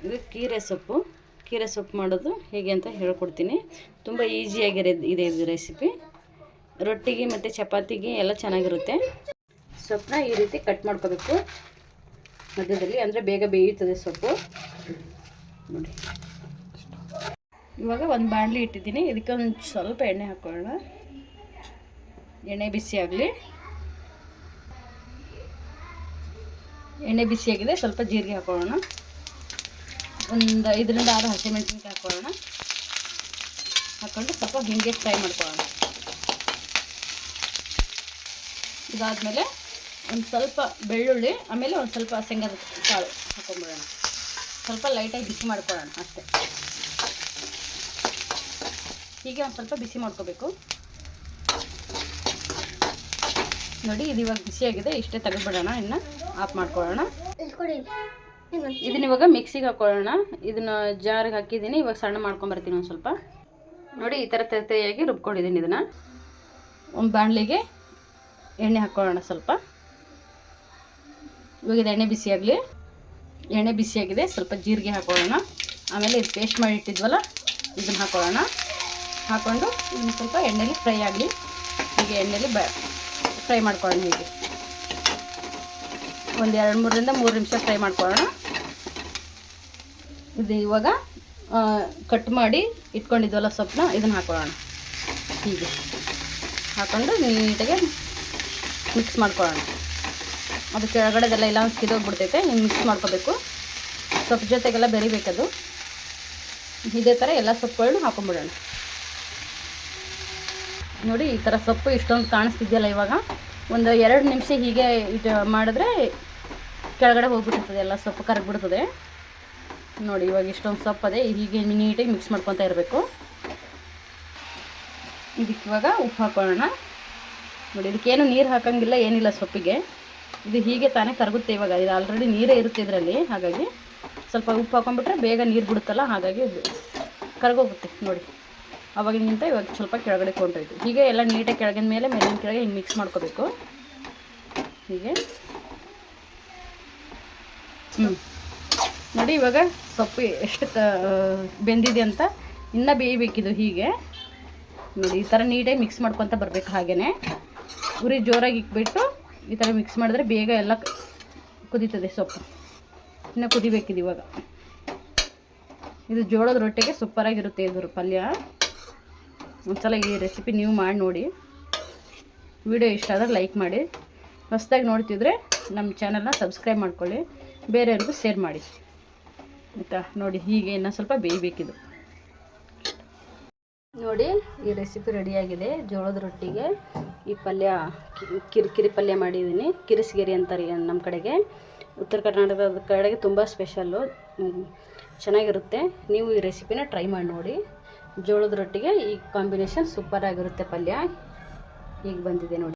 ಇದು ಕೀರೆ ಸೊಪ್ಪು ಮಾಡೋದು ಹೇಗೆ ಅಂತ ಹೇಳ್ಕೊಡ್ತೀನಿ. ತುಂಬ ಈಸಿಯಾಗಿರೋದು ಇದೆ ಇದು ರೆಸಿಪಿ. ರೊಟ್ಟಿಗೆ ಮತ್ತು ಚಪಾತಿಗೆ ಎಲ್ಲ ಚೆನ್ನಾಗಿರುತ್ತೆ. ಸೊಪ್ಪನ್ನ ಈ ರೀತಿ ಕಟ್ ಮಾಡ್ಕೋಬೇಕು ಮಧ್ಯದಲ್ಲಿ, ಅಂದರೆ ಬೇಗ ಬೇಯುತ್ತದೆ ಸೊಪ್ಪು. ನೋಡಿ, ಇವಾಗ ಒಂದು ಬಾಣಲಿ ಇಟ್ಟಿದ್ದೀನಿ. ಇದಕ್ಕೆ ಒಂದು ಸ್ವಲ್ಪ ಎಣ್ಣೆ ಹಾಕ್ಕೊಳ್ಳೋಣ. ಎಣ್ಣೆ ಬಿಸಿ ಆಗಲಿ. ಎಣ್ಣೆ ಬಿಸಿಯಾಗಿದೆ. ಸ್ವಲ್ಪ ಜೀರಿಗೆ ಹಾಕೊಳ್ಳೋಣ. ಒಂದು 5 ರಿಂದ 6 ಹಸಿಮೆಣಸಿನ್ಕಾಯಿ ಹಾಕ್ಕೊಳ್ಳೋಣ. ಹಾಕ್ಕೊಂಡು ಸ್ವಲ್ಪ ಹಿಂಗೆ ಫ್ರೈ ಮಾಡ್ಕೊಳ್ಳೋಣ. ಇದಾದಮೇಲೆ ಒಂದು ಸ್ವಲ್ಪ ಬೆಳ್ಳುಳ್ಳಿ, ಆಮೇಲೆ ಒಂದು ಸ್ವಲ್ಪ ಶೇಂಗದ ಕಾಳು ಹಾಕೊಂಡ್ಬಿಡೋಣ. ಸ್ವಲ್ಪ ಲೈಟಾಗಿ ಬಿಸಿ ಮಾಡ್ಕೊಳ್ಳೋಣ ಅಷ್ಟೇ. ಹೀಗೆ ಒಂದು ಸ್ವಲ್ಪ ಬಿಸಿ ಮಾಡ್ಕೋಬೇಕು. ನೋಡಿ, ಇದು ಇವಾಗ ಬಿಸಿಯಾಗಿದೆ. ಇಷ್ಟೇ ತೆಗೆದುಬಿಡೋಣ. ಇನ್ನು ಆಫ್ ಮಾಡ್ಕೊಳ್ಳೋಣ. ಇದನ್ನ ಇವಾಗ ಮಿಕ್ಸಿಗೆ ಹಾಕ್ಕೊಳ್ಳೋಣ. ಇದನ್ನು ಜಾರಿಗೆ ಹಾಕಿದ್ದೀನಿ. ಇವಾಗ ಸಣ್ಣ ಮಾಡ್ಕೊಂಬರ್ತೀನಿ ಒಂದು ಸ್ವಲ್ಪ. ನೋಡಿ, ಈ ಥರ ತರಿಯಾಗಿ ರುಬ್ಕೊಂಡಿದ್ದೀನಿ. ಇದನ್ನು ಒಂದು ಬಾಣಲಿಗೆ ಎಣ್ಣೆ ಹಾಕ್ಕೊಳ್ಳೋಣ ಸ್ವಲ್ಪ. ಇವಾಗ ಇದು ಎಣ್ಣೆ ಬಿಸಿಯಾಗಲಿ. ಎಣ್ಣೆ ಬಿಸಿಯಾಗಿದೆ. ಸ್ವಲ್ಪ ಜೀರಿಗೆ ಹಾಕ್ಕೊಳ್ಳೋಣ. ಆಮೇಲೆ ಇದು ಪೇಸ್ಟ್ ಮಾಡಿ ಇಟ್ಟಿದ್ವಲ್ಲ, ಇದನ್ನು ಹಾಕ್ಕೊಳ್ಳೋಣ. ಹಾಕ್ಕೊಂಡು ಇದನ್ನು ಸ್ವಲ್ಪ ಎಣ್ಣೆಲಿ ಫ್ರೈ ಆಗಲಿ. ಹೀಗೆ ಎಣ್ಣೆಲಿ ಫ್ರೈ ಮಾಡ್ಕೊಳ್ಳೋಣ. ಹೀಗೆ ಒಂದು 2-3 ರಿಂದ 3 ನಿಮಿಷ ಫ್ರೈ ಮಾಡ್ಕೊಳ್ಳೋಣ. ಇದು ಇವಾಗ ಕಟ್ ಮಾಡಿ ಇಟ್ಕೊಂಡಿದ್ವಲ್ಲ ಸೊಪ್ಪನ್ನ, ಇದನ್ನು ಹಾಕ್ಕೊಳ್ಳೋಣ. ಹೀಗೆ ಹಾಕ್ಕೊಂಡು ನೀಟಾಗಿ ಮಿಕ್ಸ್ ಮಾಡ್ಕೊಳ್ಳೋಣ. ಅದು ಕೆಳಗಡೆದೆಲ್ಲ ಇಲ್ಲ ಒಂದು ಕಿದೋಗ್ಬಿಡ್ತೈತೆ. ಹಿಂಗೆ ಮಿಕ್ಸ್ ಮಾಡ್ಕೋಬೇಕು. ಸೊಪ್ಪು ಜೊತೆಗೆಲ್ಲ ಬೆರಿಬೇಕದು. ಇದೇ ಥರ ಎಲ್ಲ ಸೊಪ್ಪುಗಳನ್ನು ಹಾಕೊಂಡ್ಬಿಡೋಣ. ನೋಡಿ, ಈ ಥರ ಸೊಪ್ಪು ಇಷ್ಟೊಂದು ಕಾಣಿಸ್ತಿದೆಯಲ್ಲ. ಇವಾಗ ಒಂದು 2 ನಿಮಿಷ ಹೀಗೆ ಇದು ಮಾಡಿದ್ರೆ ಕೆಳಗಡೆ ಹೋಗ್ಬಿಡ್ತದೆ, ಎಲ್ಲ ಸೊಪ್ಪು ಕರಗಿಬಿಡ್ತದೆ. ನೋಡಿ, ಇವಾಗ ಇಷ್ಟೊಂದು ಸೊಪ್ಪದೆ. ಹೀಗೆ ನೀಟಾಗಿ ಮಿಕ್ಸ್ ಮಾಡ್ಕೊತಾ ಇರಬೇಕು. ಇದಕ್ಕೆ ಇವಾಗ ಉಪ್ಪು ಹಾಕೊಳ್ಳೋಣ. ನೋಡಿ, ಇದಕ್ಕೇನು ನೀರು ಹಾಕೋಂಗಿಲ್ಲ, ಏನಿಲ್ಲ ಸೊಪ್ಪಿಗೆ. ಇದು ಹೀಗೆ ತಾನೇ ಕರಗುತ್ತೆ. ಇವಾಗ ಇದು ಆಲ್ರೆಡಿ ನೀರೇ ಇರುತ್ತೆ ಇದರಲ್ಲಿ. ಹಾಗಾಗಿ ಸ್ವಲ್ಪ ಉಪ್ಪು ಹಾಕೊಂಡ್ಬಿಟ್ರೆ ಬೇಗ ನೀರು ಬಿಡುತ್ತಲ್ಲ, ಹಾಗಾಗಿ ಕರಗೋಗುತ್ತೆ. ನೋಡಿ, ಅವಾಗಿಗಿಂತ ಇವಾಗ ಸ್ವಲ್ಪ ಕೆಳಗಡೆ ಕೊಂಡೋಯ್ತು. ಹೀಗೆ ಎಲ್ಲ ನೀಟಾಗಿ ಕೆಳಗಿನ ಮೇಲೆ ಮೇಲಿನ ಕೆಳಗೆ ಹಿಂಗೆ ಮಿಕ್ಸ್ ಮಾಡ್ಕೋಬೇಕು. ಹೀಗೆ ನೋಡಿ, ಇವಾಗ ಸೊಪ್ಪು ಎಷ್ಟು ಬೆಂದಿದೆ ಅಂತ. ಇನ್ನೂ ಬೇಯಬೇಕಿದು. ಹೀಗೆ ನೋಡಿ, ಈ ಥರ ನೀಟಾಗಿ ಮಿಕ್ಸ್ ಮಾಡ್ಕೊತ ಬರಬೇಕು. ಹಾಗೆಯೇ ಉರಿ ಜೋರಾಗಿ ಇಕ್ಬಿಟ್ಟು ಈ ಥರ ಮಿಕ್ಸ್ ಮಾಡಿದ್ರೆ ಬೇಗ ಎಲ್ಲ ಕುದೀತದೆ ಸೊಪ್ಪು. ಇನ್ನು ಕುದಿಬೇಕಿದೆ ಇವಾಗ. ಇದು ಜೋಳದ ರೊಟ್ಟಿಗೆ ಸೂಪರಾಗಿರುತ್ತೆ ಇದ್ರ ಪಲ್ಯ. ಒಂದ್ಸಲ ಈ ರೆಸಿಪಿ ನೀವು ಮಾಡಿ ನೋಡಿ. ವಿಡಿಯೋ ಇಷ್ಟ ಆದರೆ ಲೈಕ್ ಮಾಡಿ. ಹೊಸದಾಗಿ ನೋಡ್ತಿದ್ರೆ ನಮ್ಮ ಚಾನಲ್ನ ಸಬ್ಸ್ಕ್ರೈಬ್ ಮಾಡ್ಕೊಳ್ಳಿ. ಬೇರೆಯವ್ರಿಗೂ ಶೇರ್ ಮಾಡಿ ಆಯಿತಾ. ನೋಡಿ, ಹೀಗೆ ಇನ್ನೂ ಸ್ವಲ್ಪ ಬೇಯಬೇಕಿದು. ನೋಡಿ, ಈ ರೆಸಿಪಿ ರೆಡಿಯಾಗಿದೆ. ಜೋಳದ ರೊಟ್ಟಿಗೆ ಈ ಪಲ್ಯ ಕಿರಿಕಿರಿ ಪಲ್ಯ ಮಾಡಿದ್ದೀನಿ. ಕಿರಿಸಿಗೆರಿ ಅಂತಾರೆ ನಮ್ಮ ಕಡೆಗೆ. ಉತ್ತರ ಕರ್ನಾಟಕದ ಕಡೆಗೆ ತುಂಬ ಸ್ಪೆಷಲ್ಲು, ಚೆನ್ನಾಗಿರುತ್ತೆ. ನೀವು ಈ ರೆಸಿಪಿನ ಟ್ರೈ ಮಾಡಿ ನೋಡಿ. ಜೋಳದ ರೊಟ್ಟಿಗೆ ಈ ಕಾಂಬಿನೇಷನ್ ಸೂಪರಾಗಿರುತ್ತೆ. ಪಲ್ಯ ಈಗ ಬಂದಿದೆ ನೋಡಿ.